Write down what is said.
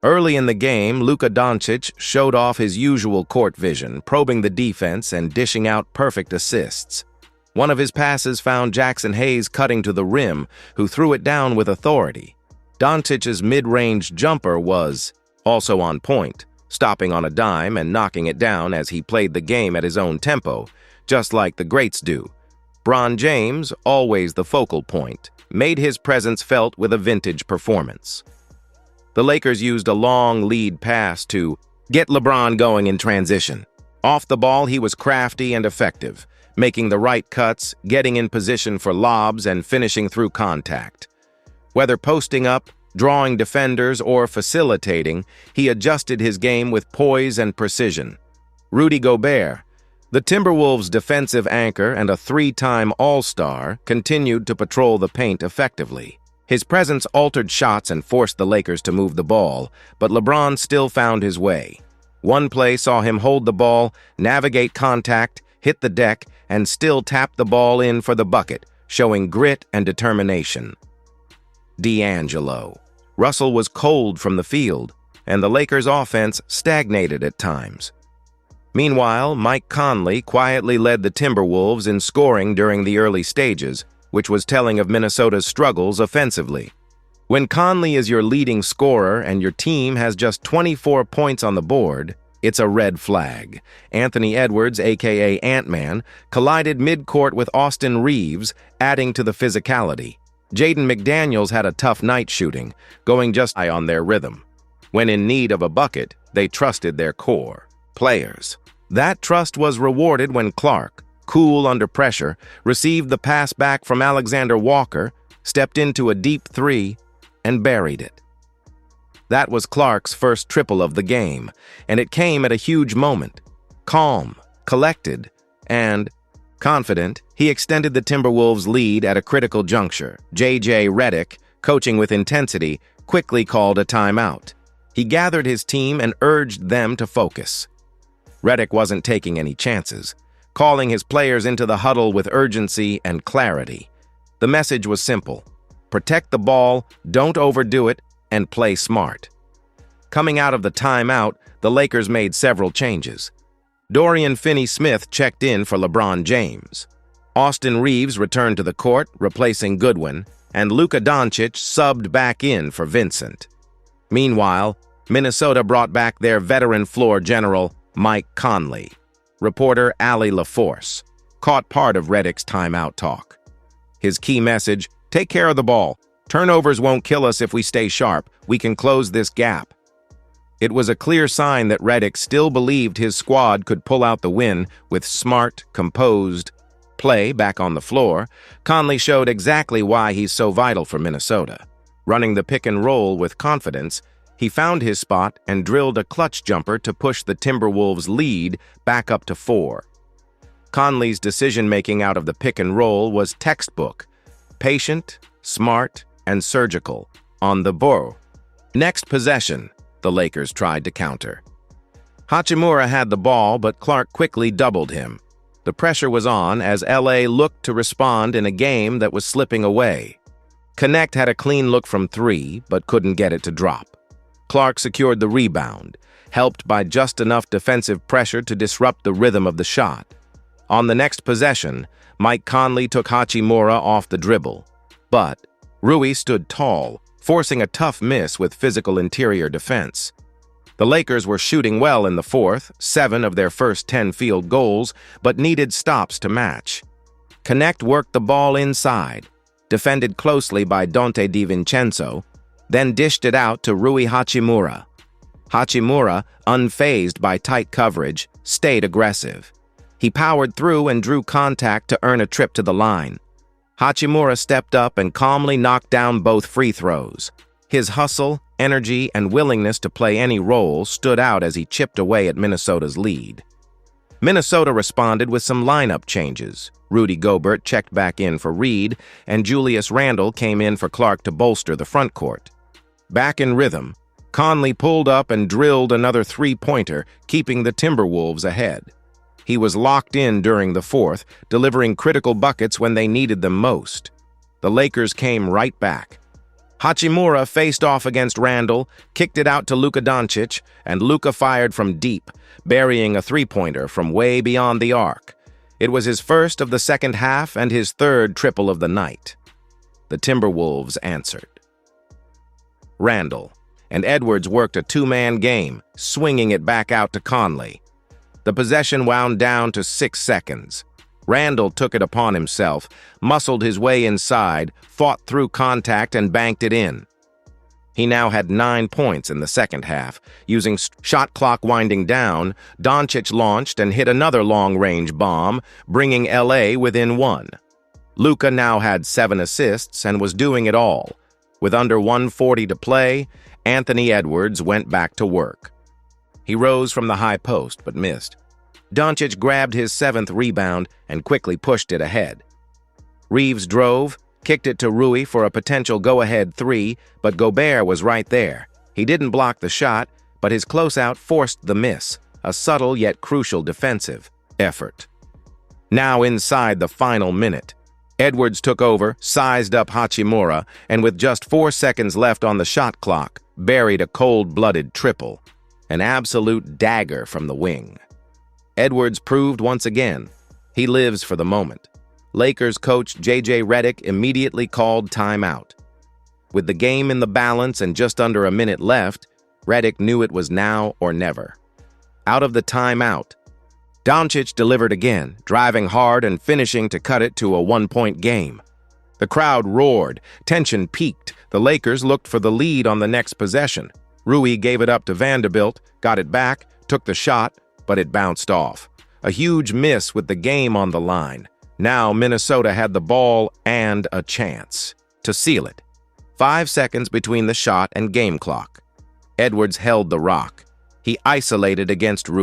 Early in the game, Luka Dončić showed off his usual court vision, probing the defense and dishing out perfect assists. One of his passes found Jackson Hayes cutting to the rim, who threw it down with authority. Dončić's mid-range jumper was also on point, stopping on a dime and knocking it down as he played the game at his own tempo, just like the greats do. LeBron James, always the focal point, made his presence felt with a vintage performance. The Lakers used a long lead pass to get LeBron going in transition. Off the ball, he was crafty and effective, making the right cuts, getting in position for lobs, and finishing through contact. Whether posting up, drawing defenders, or facilitating, he adjusted his game with poise and precision. Rudy Gobert, the Timberwolves' defensive anchor and a three-time All-Star, continued to patrol the paint effectively. His presence altered shots and forced the Lakers to move the ball, but LeBron still found his way. One play saw him hold the ball, navigate contact, hit the deck, and still tap the ball in for the bucket, showing grit and determination. D'Angelo. Russell was cold from the field, and the Lakers' offense stagnated at times. Meanwhile, Mike Conley quietly led the Timberwolves in scoring during the early stages, which was telling of Minnesota's struggles offensively. When Conley is your leading scorer and your team has just 24 points on the board, it's a red flag. Anthony Edwards, aka Ant-Man, collided mid-court with Austin Reeves, adding to the physicality. Jaden McDaniels had a tough night shooting, going just high on their rhythm. When in need of a bucket, they trusted their core players. That trust was rewarded when Clark, cool under pressure, received the pass back from Alexander Walker, stepped into a deep three, and buried it. That was Clark's first triple of the game, and it came at a huge moment. Calm, collected, and confident, he extended the Timberwolves' lead at a critical juncture. J.J. Redick, coaching with intensity, quickly called a timeout. He gathered his team and urged them to focus. Redick wasn't taking any chances, calling his players into the huddle with urgency and clarity. The message was simple: protect the ball, don't overdo it, and play smart. Coming out of the timeout, the Lakers made several changes. Dorian Finney-Smith checked in for LeBron James. Austin Reeves returned to the court, replacing Goodwin, and Luka Dončić subbed back in for Vincent. Meanwhile, Minnesota brought back their veteran floor general, Mike Conley. Reporter Allie LaForce caught part of Redick's timeout talk. His key message: take care of the ball. Turnovers won't kill us if we stay sharp. We can close this gap. It was a clear sign that Redick still believed his squad could pull out the win with smart, composed play back on the floor. Conley showed exactly why he's so vital for Minnesota. Running the pick and roll with confidence, he found his spot and drilled a clutch jumper to push the Timberwolves' lead back up to 4. Conley's decision-making out of the pick and roll was textbook: patient, smart, and surgical on the ball. Next possession, the Lakers tried to counter. Hachimura had the ball, but Clark quickly doubled him. The pressure was on as LA looked to respond in a game that was slipping away. Connect had a clean look from 3, but couldn't get it to drop. Clark secured the rebound, helped by just enough defensive pressure to disrupt the rhythm of the shot. On the next possession, Mike Conley took Hachimura off the dribble, but Rui stood tall, forcing a tough miss with physical interior defense. The Lakers were shooting well in the fourth, 7 of their first 10 field goals, but needed stops to match. Connect worked the ball inside, defended closely by Dante DiVincenzo, then dished it out to Rui Hachimura. Hachimura, unfazed by tight coverage, stayed aggressive. He powered through and drew contact to earn a trip to the line. Hachimura stepped up and calmly knocked down both free throws. His hustle, energy, and willingness to play any role stood out as he chipped away at Minnesota's lead. Minnesota responded with some lineup changes. Rudy Gobert checked back in for Reed, and Julius Randle came in for Clark to bolster the front court. Back in rhythm, Conley pulled up and drilled another three-pointer, keeping the Timberwolves ahead. He was locked in during the fourth, delivering critical buckets when they needed them most. The Lakers came right back. Hachimura faced off against Randle, kicked it out to Luka Dončić, and Luka fired from deep, burying a three-pointer from way beyond the arc. It was his first of the second half and his third triple of the night. The Timberwolves answered. Randle and Edwards worked a two-man game, swinging it back out to Conley. The possession wound down to 6 seconds. Randle took it upon himself, muscled his way inside, fought through contact, and banked it in. He now had 9 points in the second half. Using shot clock winding down, Dončić launched and hit another long-range bomb, bringing LA within 1. Luka now had 7 assists and was doing it all. With under 1:40 to play, Anthony Edwards went back to work. He rose from the high post but missed. Dončić grabbed his 7th rebound and quickly pushed it ahead. Reeves drove, kicked it to Rudy for a potential go-ahead 3, but Gobert was right there. He didn't block the shot, but his closeout forced the miss, a subtle yet crucial defensive effort. Now inside the final minute, Edwards took over, sized up Hachimura, and with just 4 seconds left on the shot clock, buried a cold-blooded triple, an absolute dagger from the wing. Edwards proved once again, he lives for the moment. Lakers coach J.J. Redick immediately called timeout. With the game in the balance and just under a minute left, Redick knew it was now or never. Out of the timeout, Dončić delivered again, driving hard and finishing to cut it to a 1-point game. The crowd roared, tension peaked. The Lakers looked for the lead on the next possession. Rudy gave it up to Vanderbilt, got it back, took the shot, but it bounced off. A huge miss with the game on the line. Now Minnesota had the ball and a chance to seal it. 5 seconds between the shot and game clock. Edwards held the rock. He isolated against Rudy.